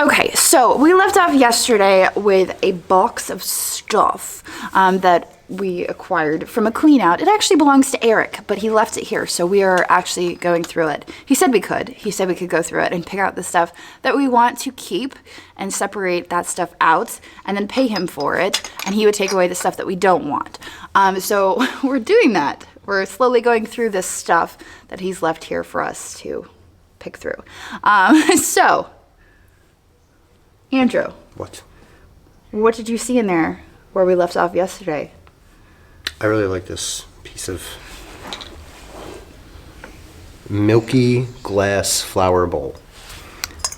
Okay, so we left off yesterday with a box of stuff that we acquired from a clean out. It actually belongs to Eric, but he left it here, so we are actually going through it. He said we could. He said we could go through it and pick out the stuff that we want to keep and separate that stuff out and then pay him for it, and he would take away the stuff that we don't want. So we're doing that. We're slowly going through this stuff that he's left here for us to pick through. So, Andrew. What did you see in there where we left off yesterday? I really like this piece of milky glass flower bowl.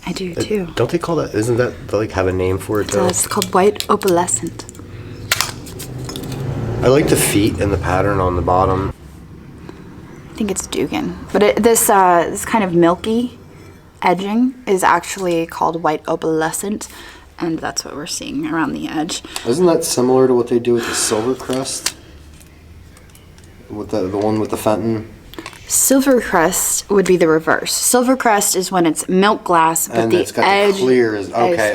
I do too. Don't they call that, isn't that, they like have a name for it though? It's called white opalescent. I like the feet and the pattern on the bottom. I think it's Dugan. But this kind of milky edging is actually called white opalescent, and that's what we're seeing around the edge. Isn't that similar to what they do with the silver crest? With the one with the Fenton? Silvercrest would be the reverse. Silvercrest is when it's milk glass, but and the it's got edge the clear is okay.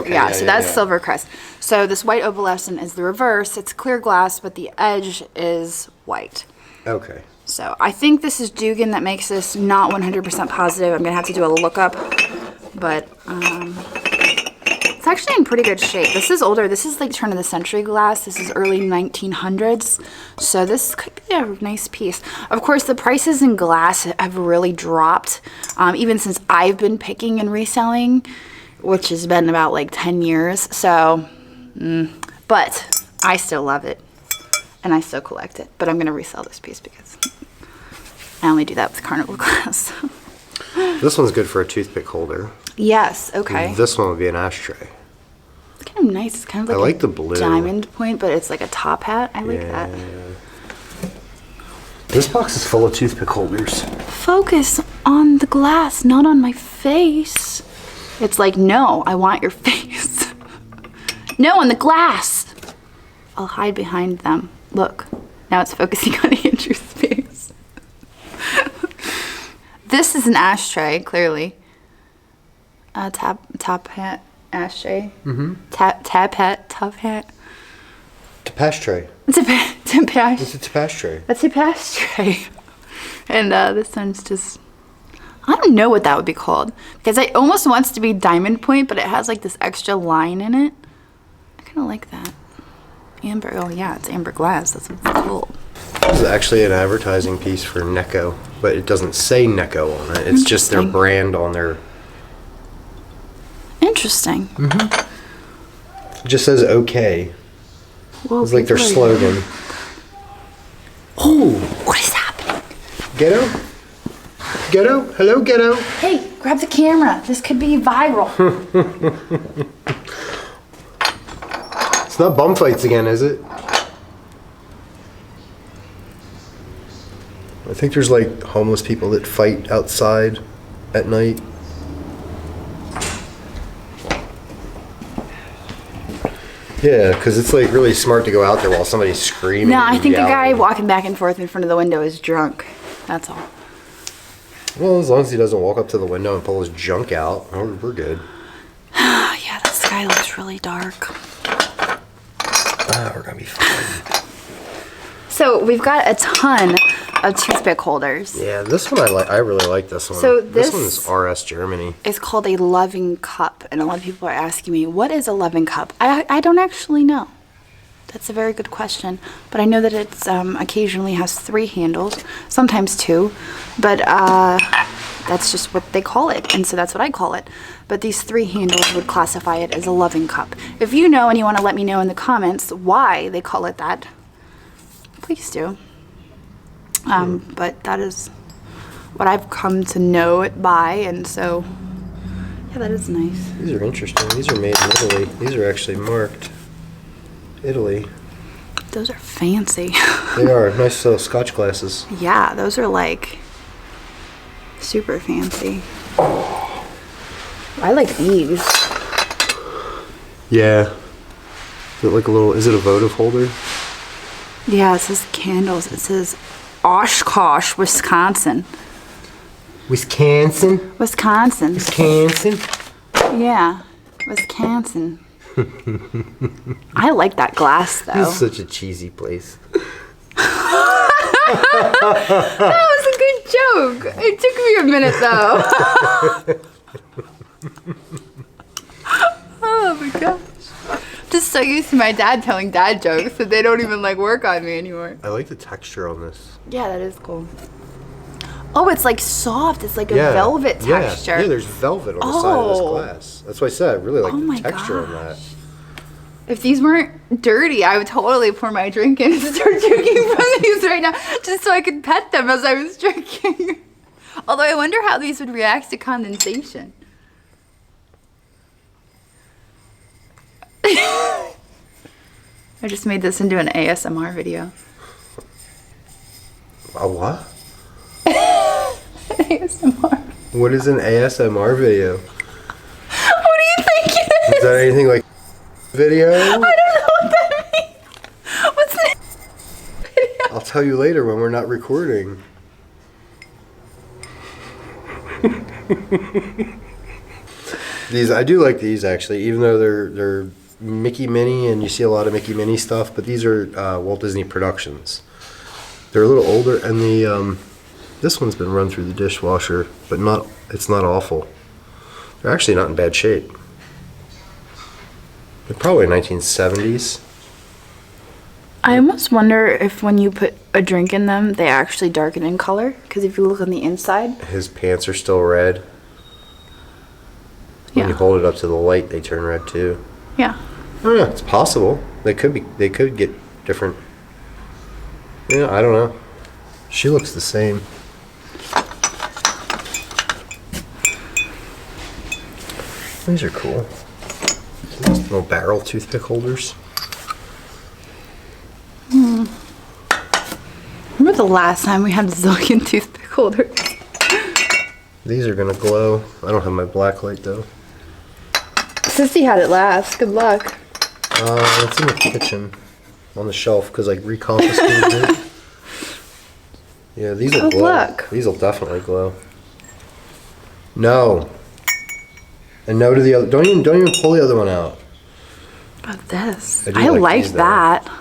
Yeah, so that's yeah. Silvercrest. So this white opalescent is the reverse. It's clear glass, but the edge is white. Okay. So I think this is Dugan that makes this not 100% positive. I'm gonna have to do a lookup, but it's actually in pretty good shape. This is older. This is like turn of the century glass. This is early 1900s. So this could be a nice piece. Of course, the prices in glass have really dropped, even since I've been picking and reselling, which has been about like 10 years. So, but I still love it and I still collect it, but I'm gonna resell this piece because I only do that with carnival glass. This one's good for a toothpick holder. Yes, okay. This one would be an ashtray. It's kind of nice. It's kind of like, I like the blue diamond point, but it's like a top hat. I like that. This box is full of toothpick holders. Focus on the glass, not on my face. It's like, no, I want your face. No, on the glass. I'll hide behind them. Look, now it's focusing on Andrew's face. This is an ashtray, clearly. Top hat ashtray. Mm-hmm. Top hat. Tapash tray. It's a tapash. It's a tapash tray. A tapash tray. And this one's just, I don't know what that would be called, because it almost wants to be diamond point, but it has like this extra line in it. I kind of like that. Amber. Oh yeah, it's amber glass. That's what it's called. This is actually an advertising piece for Necco, but it doesn't say Necco on it. It's just their brand on their. Interesting. Mm-hmm. It just says okay. Well, it's like their slogan. Oh, what is happening? Ghetto? Ghetto? Hello, ghetto? Hey, grab the camera. This could be viral. It's not bum fights again, is it? I think there's like homeless people that fight outside at night. Yeah, because it's like really smart to go out there while somebody's screaming. No, I think the guy walking back and forth in front of the window is drunk. That's all. Well, as long as he doesn't walk up to the window and pull his junk out, we're good. Yeah, that sky looks really dark. We're gonna be fine. So we've got a ton of toothpick holders. Yeah, this one I really like this one. So this one's RS Germany. It's called a loving cup, and a lot of people are asking me, what is a loving cup? I don't actually know. That's a very good question, but I know that it's occasionally has 3 handles, sometimes 2, but that's just what they call it, and so that's what I call it. But these 3 handles would classify it as a loving cup. If you know and you want to let me know in the comments why they call it that, please do. But that is what I've come to know it by, and so yeah, that is nice. These are interesting. These are made in Italy. These are actually marked Italy. Those are fancy. They are nice little Scotch glasses. Yeah, those are like super fancy. I like these. Yeah. Is it like a little? Is it a votive holder? Yeah, it says candles. It says Oshkosh, Wisconsin. Wisconsin. Wisconsin. Wisconsin. Yeah. Wisconsin. I like that glass though. This is such a cheesy place. That was a good joke. It took me a minute though. Oh my gosh. Just so used to my dad telling dad jokes that they don't even like work on me anymore. I like the texture on this. Yeah, that is cool. Oh, it's like soft. It's like a velvet texture. Yeah, there's velvet on the side of this glass. That's why I said I really like the texture on that. If these weren't dirty, I would totally pour my drink in and start drinking from these right now, just so I could pet them as I was drinking. Although I wonder how these would react to condensation. I just made this into an ASMR video. A what? ASMR. What is an ASMR video? What do you think it is? Is that anything like video? I don't know what that means. What's an video? I'll tell you later when we're not recording. These, I do like these actually, even though they're Mickey Minnie, and you see a lot of Mickey Minnie stuff, but these are Walt Disney Productions. They're a little older, and the this one's been run through the dishwasher, but it's not awful. They're actually not in bad shape. They're probably 1970s. I almost wonder if when you put a drink in them, they actually darken in color. Because if you look on the inside, His pants are still red. When you hold it up to the light, they turn red too. yeah. I don't know. It's possible. They could get different. Yeah, I don't know. She looks the same. These are cool. These little barrel toothpick holders. Remember the last time we had zillion toothpick holders? These are gonna glow. I don't have my black light though. Sissy had it last. Good luck. It's in the kitchen on the shelf because I reconfiscated it. Yeah, these will glow. Look. These will definitely glow. No. And no to the other. Don't even pull the other one out. What about this? I I like like these, though. that.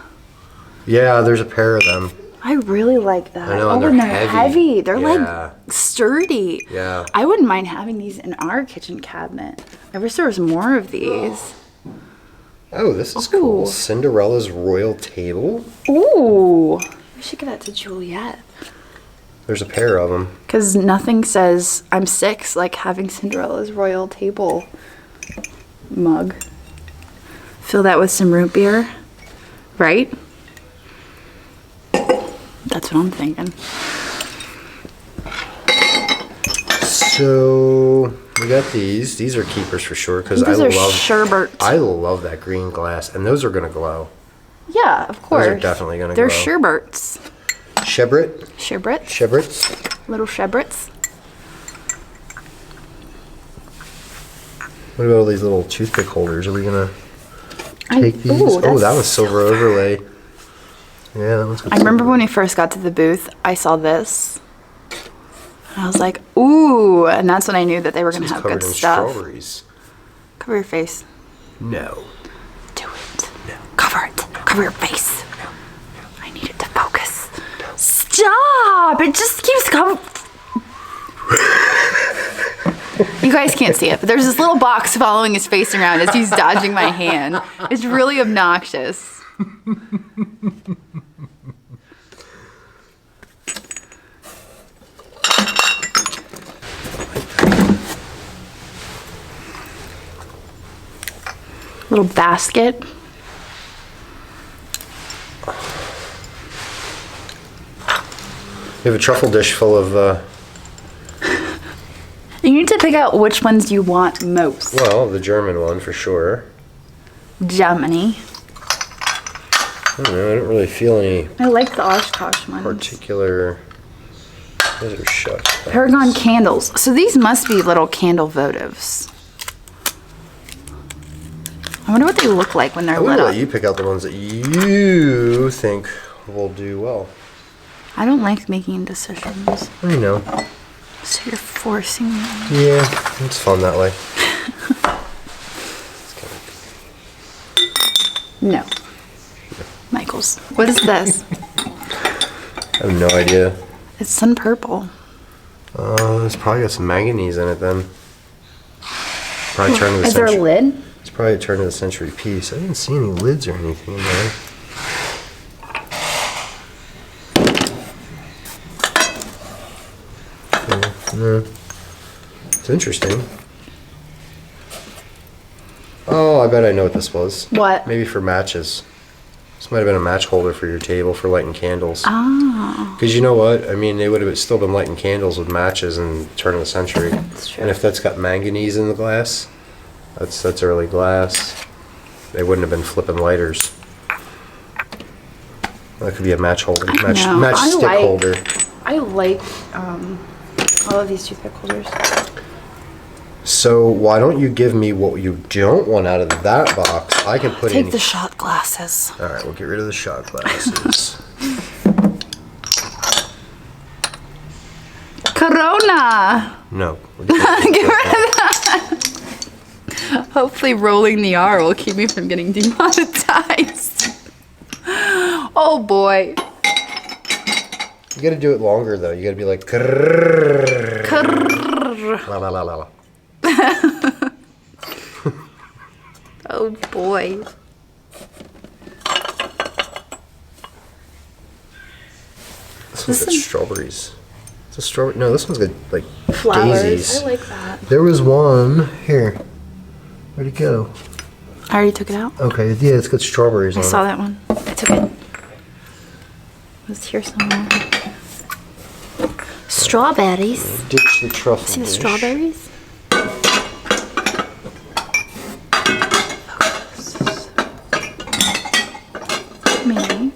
Yeah, there's a pair of them. I really like that. I know, oh, and they're heavy. They're like sturdy. Yeah. I wouldn't mind having these in our kitchen cabinet. I wish there was more of these. Oh, this is cool. Cinderella's Royal Table. Ooh. We should give that to Juliet. There's a pair of them. Because nothing says I'm 6 like having Cinderella's Royal Table mug. Fill that with some root beer. Right? That's what I'm thinking. So we got these. These are keepers for sure because These are sherbet. I love that green glass, and those are gonna glow. Yeah, of course. Those are definitely gonna They're glow. sherbets. Shebret. Sherbets. Shebrets. Little shebrets. What about all these little toothpick holders? Are we gonna take these? Ooh, Oh, that that's was silver overlay. Yeah, that one's good. I remember when we first got to the booth, I saw this. And I was like, ooh. And that's when I knew that they were going to have good stuff. Strawberries. Cover your face. No. Do it. No. Cover it. Cover your face. No. I need it to focus. Stop! It just keeps coming. You guys can't see it, but there's this little box following his face around as he's dodging my hand. It's really obnoxious. Little basket. We have a truffle dish full of, You need to pick out which ones you want most. well, the German one for sure. Germany. I don't know, I don't really feel any I like the Oshkosh ones. particular. Those are shut. Paragon candles. So these must be little candle votives. I wonder what they look like when they're I lit wonder up. let you pick out the ones that you think will do well. I don't like making decisions. I know. So you're forcing me. Yeah, it's fun that way. No. Michael's. What is this? I have no idea. It's sun purple. It's probably got some manganese in it then. Probably turn of the Is there century. a lid? It's probably a turn of the century piece. I didn't see any lids or anything in there. No. It's interesting. Oh, I bet I know what this was. What? Maybe for matches. This might have been a match holder for your table for lighting candles. Oh. Because you know what? I mean, they would have still been lighting candles with matches in turn of the century. That's true. And if that's got manganese in the glass, that's early glass. They wouldn't have been flipping lighters. That could be a match holder, match stick holder. I like all of these toothpick holders. So why don't you give me what you don't want out of that box? I can put in. Take the shot glasses. All right, we'll get rid of the shot glasses. Corona. No. Get rid of that. Hopefully rolling the R will keep me from getting demonetized. Oh boy. You gotta do it longer though. You gotta be like. La, la, la, la, la. Oh boy. This one's got strawberries. It's a strawberry. No, this one's got like Flowers. daisies. I like that. There was one here. Where'd it go? I already took it out. Okay, yeah, it's got strawberries I on saw it. that one. I took it. It was here somewhere. Strawberries. Ditch the truffle. See the dish. strawberries? Maybe.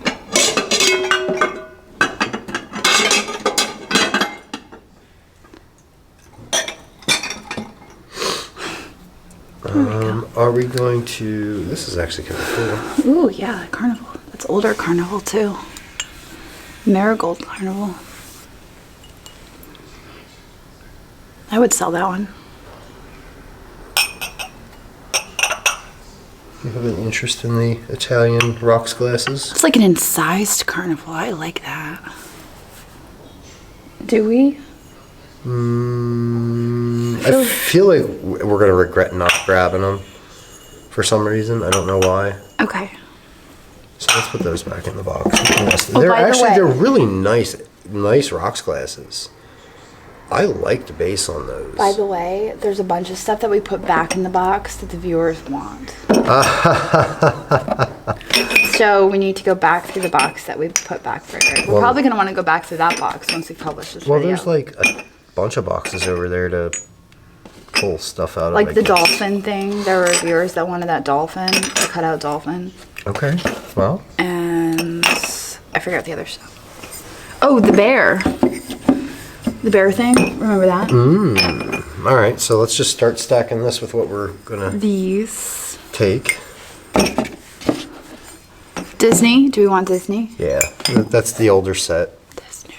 Are we going to? This is actually kind of cool. Ooh, yeah, carnival. That's older carnival too. Marigold carnival. I would sell that one. You have an interest in the Italian rocks glasses? It's like an incised carnival. I like that. Do we? I feel like we're gonna regret not grabbing them for some reason. I don't know why. Okay. So let's put those back in the box. Oh, They're by the actually way- they're really nice rocks glasses. I like the base on those. By the way, there's a bunch of stuff that we put back in the box that the viewers want. So we need to go back through the box that we put back further. We're probably going to want to go back through that box once we publish this Well, video. there's like a bunch of boxes over there to pull stuff out of. Like I the guess. dolphin thing. There were viewers that wanted that dolphin, the cutout dolphin. Okay. Well. And I forgot the other stuff. Oh, the bear. The bear thing. Remember that? All right. So let's just start stacking this with what we're gonna These. take. Disney. Do we want Disney? Yeah, that's the older set. Disney.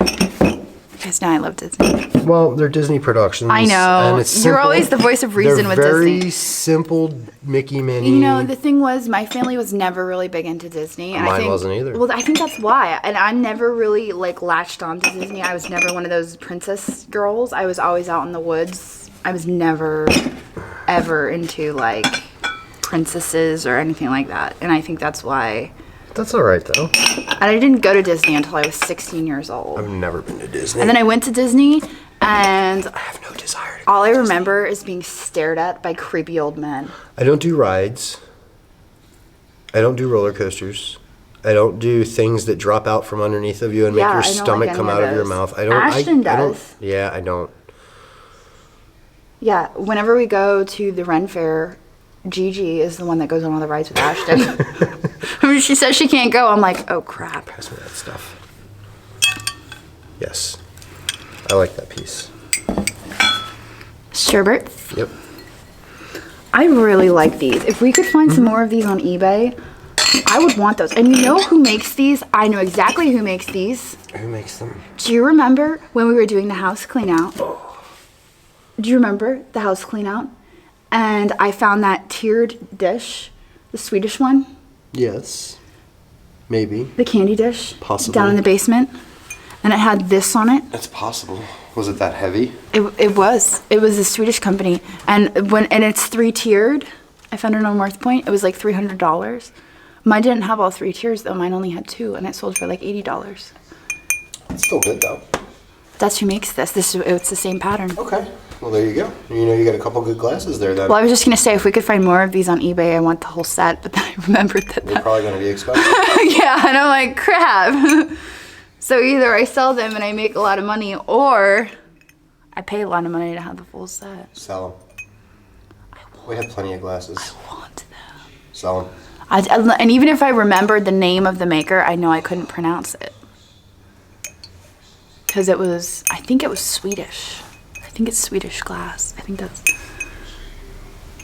You guys know I love Disney. Well, they're Disney productions. I know. And it's You're simple. always the voice of reason They're with very Disney. simple Mickey Minnie. You know, the thing was, my family was never really big into Disney. And I Mine think, wasn't either. Well, I think that's why. And I never really, like, latched on to Disney. I was never one of those princess girls. I was always out in the woods. I was never, ever into, like, princesses or anything like that. And I think that's why. That's all right though. And I didn't go to Disney until I was 16 years old. I've never been to Disney. And then I went to Disney, and I have no desire. all I remember is being stared at by creepy old men. I don't do rides. I don't do roller coasters. I don't do things that drop out from underneath of you and make Yeah, your I don't stomach like come any out of of your those. mouth. I don't. Ashton I don't, does. Yeah, I don't. Yeah, whenever we go to the Ren Fair, Gigi is the one that goes on all the rides with Ashton. When she says she can't go, I'm like, oh crap. Pass me that stuff. Yes, I like that piece. Sherbets. Yep. I really like these. If we could find some more of these on eBay, I would want those. And you know who makes these? I know exactly who makes these. Who makes them? Do you remember when we were doing the house clean out? Do you remember the house clean out? And I found that tiered dish, the Swedish one. Yes. Maybe. The candy dish. Possibly. Down in the basement. And it had this on it. It's possible. Was it that heavy? It was. It was a Swedish company. And it's 3-tiered. I found it on North Point. It was like $300. Mine didn't have all 3 tiers though. Mine only had 2 and it sold for like $80. It's still good though. That's who makes this. It's the same pattern. Okay. Well, there you go. You know, you got a couple good glasses there then. Well, I was just going to say, if we could find more of these on eBay, I want the whole set. But then I remembered that. They're probably going to be expensive. Yeah, and I'm like, crap. So either I sell them and I make a lot of money, or I pay a lot of money to have the full set. Sell them. We have plenty of glasses. I want them. Sell them. And even if I remembered the name of the maker, I know I couldn't pronounce it. Because I think it was Swedish. I think it's Swedish glass. I think that's...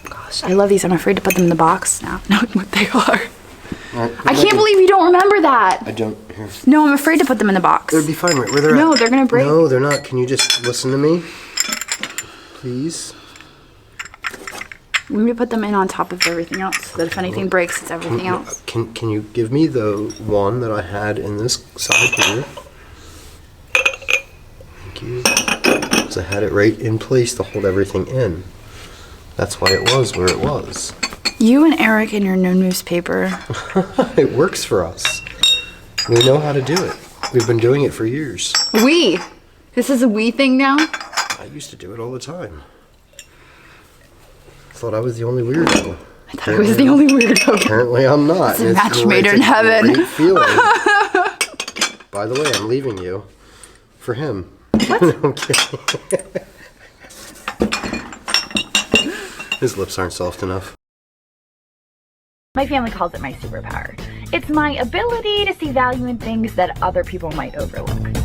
Gosh, I love these. I'm afraid to put them in the box now, knowing what they are. Right, I can't believe you don't remember that. I don't. Here. No, I'm afraid to put them in the box. They'd be fine right where they're at. No, they're going to break. No, they're not. Can you just listen to me? Please? We need to put them in on top of everything else, so that if anything breaks, it's everything else. Can you give me the one that I had in this side here? Thank you. Because I had it right in place to hold everything in. That's why it was where it was. You and Eric and your no newspaper. It works for us. We know how to do it. We've been doing it for years. We? This is a we thing now? I used to do it all the time. I thought I was the only weirdo. I thought I was the only weirdo. Apparently I'm not. It's a match made in heaven. Great feeling. By the way, I'm leaving you for him. What? No, I'm kidding. His lips aren't soft enough. My family calls it my superpower. It's my ability to see value in things that other people might overlook.